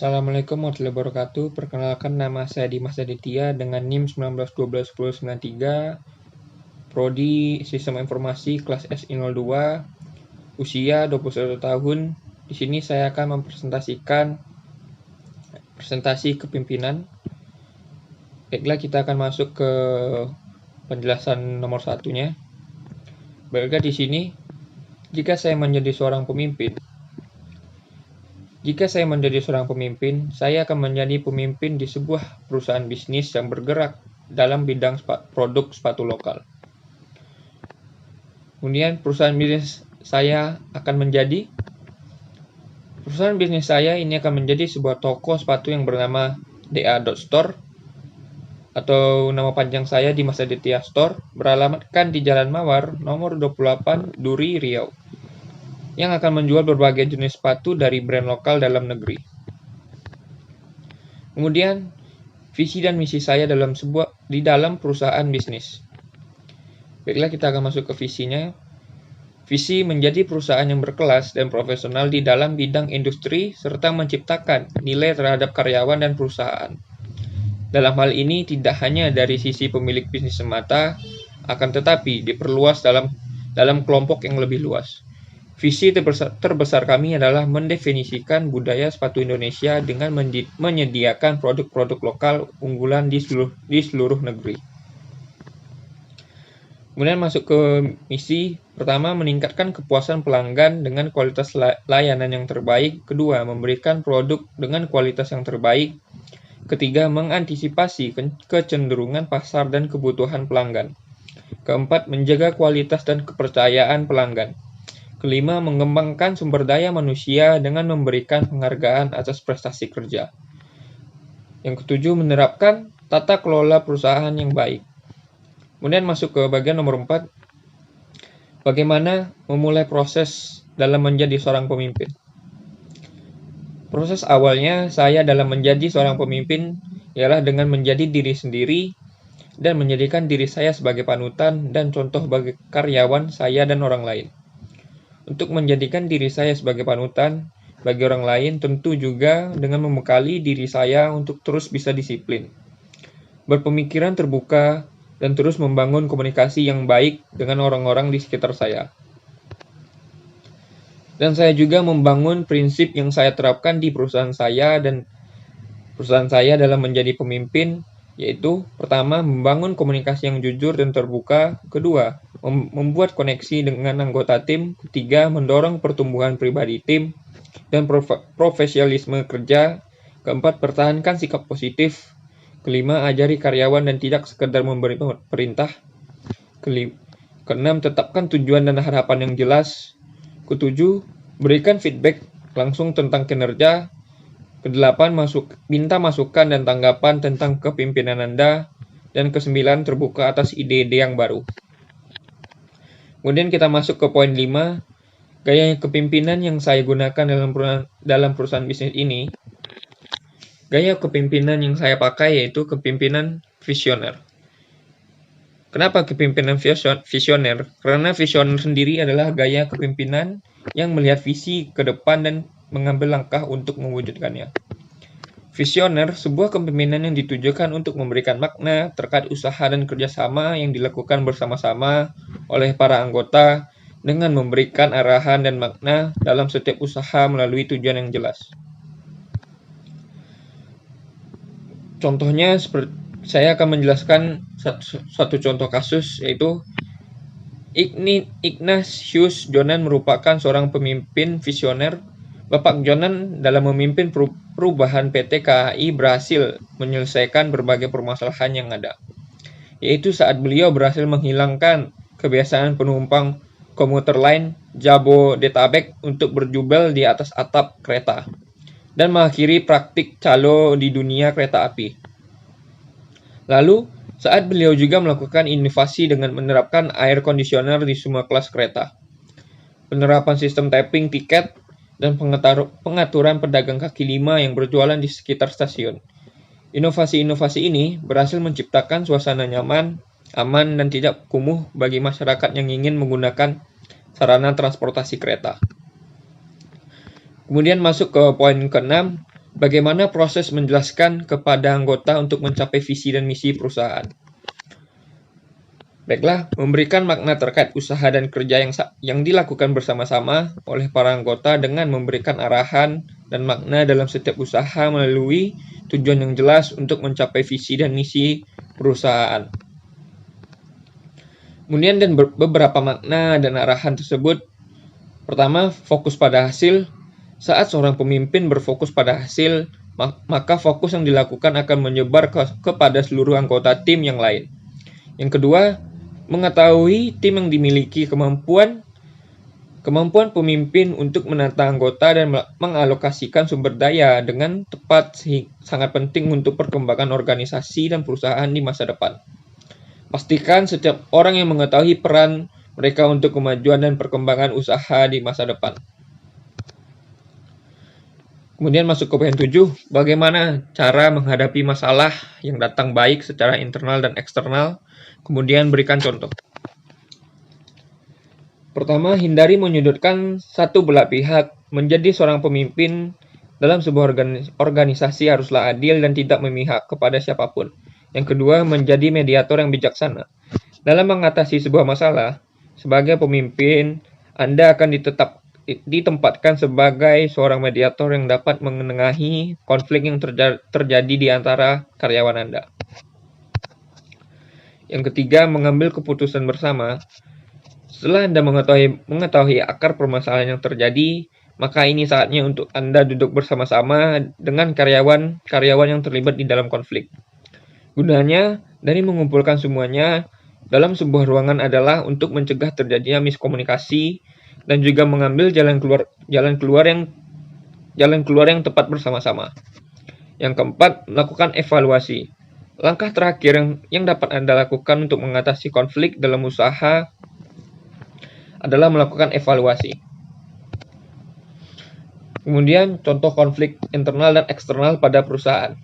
Assalamualaikum warahmatullahi wabarakatuh. Perkenalkan, nama saya Dimas Aditya dengan NIM 19121093, Prodi Sistem Informasi kelas SI02, usia 21 tahun. Di sini saya akan mempresentasikan presentasi kepemimpinan. Baiklah, kita akan masuk ke penjelasan nomor satunya. Baiklah, di sini, jika saya menjadi seorang pemimpin, saya akan menjadi pemimpin di sebuah perusahaan bisnis yang bergerak dalam bidang produk sepatu lokal. Kemudian perusahaan bisnis saya ini akan menjadi sebuah toko sepatu yang bernama DA.Store, atau nama panjang saya Dimas Aditya Store, beralamatkan di Jalan Mawar nomor 28 Duri, Riau, yang akan menjual berbagai jenis sepatu dari brand lokal dalam negeri. Kemudian, visi dan misi saya di dalam perusahaan bisnis. Baiklah, kita akan masuk ke visinya. Visi menjadi perusahaan yang berkelas dan profesional di dalam bidang industri serta menciptakan nilai terhadap karyawan dan perusahaan. Dalam hal ini tidak hanya dari sisi pemilik bisnis semata, akan tetapi diperluas dalam kelompok yang lebih luas. Visi terbesar kami adalah mendefinisikan budaya sepatu Indonesia dengan menyediakan produk-produk lokal unggulan di seluruh negeri. Kemudian masuk ke misi. Pertama, meningkatkan kepuasan pelanggan dengan kualitas layanan yang terbaik. Kedua, memberikan produk dengan kualitas yang terbaik. Ketiga, mengantisipasi kecenderungan pasar dan kebutuhan pelanggan. Keempat, menjaga kualitas dan kepercayaan pelanggan. Kelima, mengembangkan sumber daya manusia dengan memberikan penghargaan atas prestasi kerja. Yang ketujuh, menerapkan tata kelola perusahaan yang baik. Kemudian masuk ke bagian nomor 4, bagaimana memulai proses dalam menjadi seorang pemimpin. Proses awalnya saya dalam menjadi seorang pemimpin ialah dengan menjadi diri sendiri dan menjadikan diri saya sebagai panutan dan contoh bagi karyawan saya dan orang lain. Untuk menjadikan diri saya sebagai panutan bagi orang lain, tentu juga dengan membekali diri saya untuk terus bisa disiplin, berpemikiran terbuka, dan terus membangun komunikasi yang baik dengan orang-orang di sekitar saya. Dan saya juga membangun prinsip yang saya terapkan di perusahaan saya dalam menjadi pemimpin, yaitu pertama, membangun komunikasi yang jujur dan terbuka. Kedua, membuat koneksi dengan anggota tim. Ketiga, mendorong pertumbuhan pribadi tim dan profesionalisme kerja. Keempat, pertahankan sikap positif. Kelima, ajari karyawan dan tidak sekedar memberi perintah. Keenam, tetapkan tujuan dan harapan yang jelas. Ketujuh, berikan feedback langsung tentang kinerja. Kedelapan, minta masukan dan tanggapan tentang kepemimpinan Anda. Dan kesembilan, terbuka atas ide-ide yang baru. Kemudian kita masuk ke poin 5, gaya kepemimpinan yang saya gunakan dalam perusahaan bisnis ini. Gaya kepemimpinan yang saya pakai yaitu kepemimpinan visioner. Kenapa kepemimpinan visioner? Karena visioner sendiri adalah gaya kepemimpinan yang melihat visi ke depan dan mengambil langkah untuk mewujudkannya. Visioner, sebuah kepemimpinan yang ditujukan untuk memberikan makna terkait usaha dan kerjasama yang dilakukan bersama-sama oleh para anggota dengan memberikan arahan dan makna dalam setiap usaha melalui tujuan yang jelas. Contohnya, saya akan menjelaskan satu contoh kasus, yaitu Ignatius Jonan merupakan seorang pemimpin visioner. Bapak Jonan dalam memimpin perubahan PT KAI berhasil menyelesaikan berbagai permasalahan yang ada, yaitu saat beliau berhasil menghilangkan kebiasaan penumpang komuter lain Jabodetabek untuk berjubel di atas atap kereta dan mengakhiri praktik calo di dunia kereta api. Lalu, saat beliau juga melakukan inovasi dengan menerapkan air conditioner di semua kelas kereta, penerapan sistem tapping tiket, dan pengaturan pedagang kaki lima yang berjualan di sekitar stasiun. Inovasi-inovasi ini berhasil menciptakan suasana nyaman, aman, dan tidak kumuh bagi masyarakat yang ingin menggunakan sarana transportasi kereta. Kemudian masuk ke poin ke-6, Bagaimana proses menjelaskan kepada anggota untuk mencapai visi dan misi perusahaan? Baiklah, memberikan makna terkait usaha dan kerja yang dilakukan bersama-sama oleh para anggota dengan memberikan arahan dan makna dalam setiap usaha melalui tujuan yang jelas untuk mencapai visi dan misi perusahaan. Kemudian beberapa makna dan arahan tersebut. Pertama, fokus pada hasil. Saat seorang pemimpin berfokus pada hasil, maka fokus yang dilakukan akan menyebar kepada seluruh anggota tim yang lain. Yang kedua, mengetahui tim yang dimiliki kemampuan pemimpin untuk menata anggota dan mengalokasikan sumber daya dengan tepat sangat penting untuk perkembangan organisasi dan perusahaan di masa depan. Pastikan setiap orang yang mengetahui peran mereka untuk kemajuan dan perkembangan usaha di masa depan. Kemudian masuk ke poin 7, bagaimana cara menghadapi masalah yang datang baik secara internal dan eksternal. Kemudian berikan contoh. Pertama, hindari menyudutkan satu belah pihak. Menjadi seorang pemimpin dalam sebuah organisasi haruslah adil dan tidak memihak kepada siapapun. Yang kedua, menjadi mediator yang bijaksana. Dalam mengatasi sebuah masalah, sebagai pemimpin, Anda akan ditempatkan sebagai seorang mediator yang dapat menengahi konflik yang terjadi di antara karyawan Anda. Yang ketiga, mengambil keputusan bersama. Setelah Anda mengetahui akar permasalahan yang terjadi, maka ini saatnya untuk Anda duduk bersama-sama dengan karyawan yang terlibat di dalam konflik. Gunanya dari mengumpulkan semuanya dalam sebuah ruangan adalah untuk mencegah terjadinya miskomunikasi dan juga mengambil jalan keluar yang tepat bersama-sama. Yang keempat, melakukan evaluasi. Langkah terakhir yang dapat Anda lakukan untuk mengatasi konflik dalam usaha adalah melakukan evaluasi. Kemudian, contoh konflik internal dan eksternal pada perusahaan.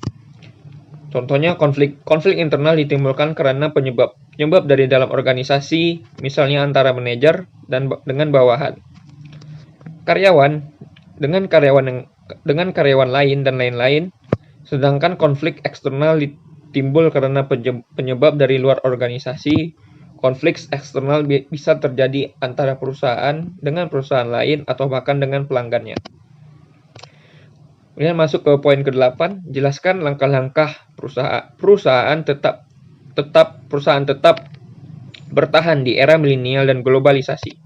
Contohnya, konflik internal ditimbulkan karena penyebab dari dalam organisasi, misalnya antara manajer dan dengan bawahan, karyawan dengan karyawan lain dan lain-lain. Sedangkan konflik eksternal timbul karena penyebab dari luar organisasi. Konflik eksternal bisa terjadi antara perusahaan dengan perusahaan lain atau bahkan dengan pelanggannya. Kemudian masuk ke poin ke-8, jelaskan langkah-langkah perusahaan tetap bertahan di era milenial dan globalisasi.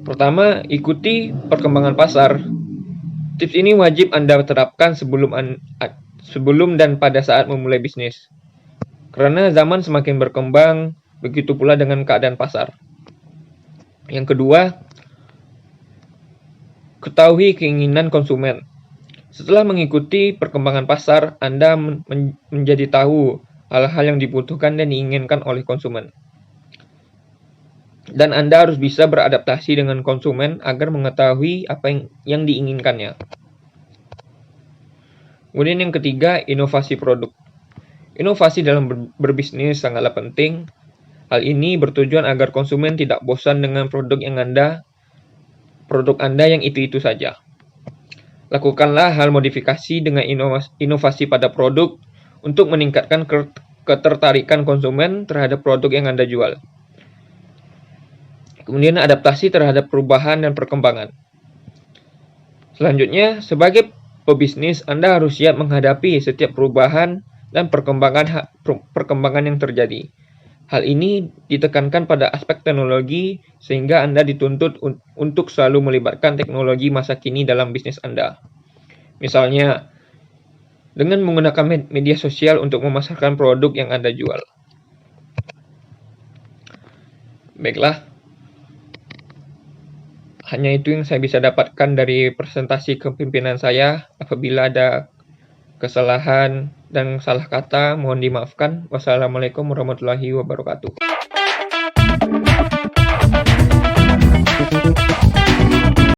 Pertama, ikuti perkembangan pasar. Tips ini wajib Anda terapkan sebelum dan pada saat memulai bisnis. Karena zaman semakin berkembang, begitu pula dengan keadaan pasar. Yang kedua, ketahui keinginan konsumen. Setelah mengikuti perkembangan pasar, Anda menjadi tahu hal-hal yang dibutuhkan dan diinginkan oleh konsumen. Dan Anda harus bisa beradaptasi dengan konsumen agar mengetahui apa yang diinginkannya. Kemudian yang ketiga, inovasi produk. Inovasi dalam berbisnis sangatlah penting. Hal ini bertujuan agar konsumen tidak bosan dengan produk Anda yang itu-itu saja. Lakukanlah hal modifikasi dengan inovasi pada produk untuk meningkatkan ketertarikan konsumen terhadap produk yang Anda jual. Kemudian adaptasi terhadap perubahan dan perkembangan. Selanjutnya, sebagai pebisnis, Anda harus siap menghadapi setiap perubahan dan perkembangan yang terjadi. Hal ini ditekankan pada aspek teknologi sehingga Anda dituntut untuk selalu melibatkan teknologi masa kini dalam bisnis Anda. Misalnya, dengan menggunakan media sosial untuk memasarkan produk yang Anda jual. Baiklah, hanya itu yang saya bisa dapatkan dari presentasi kepemimpinan saya. Apabila ada kesalahan dan salah kata, mohon dimaafkan. Wassalamualaikum warahmatullahi wabarakatuh.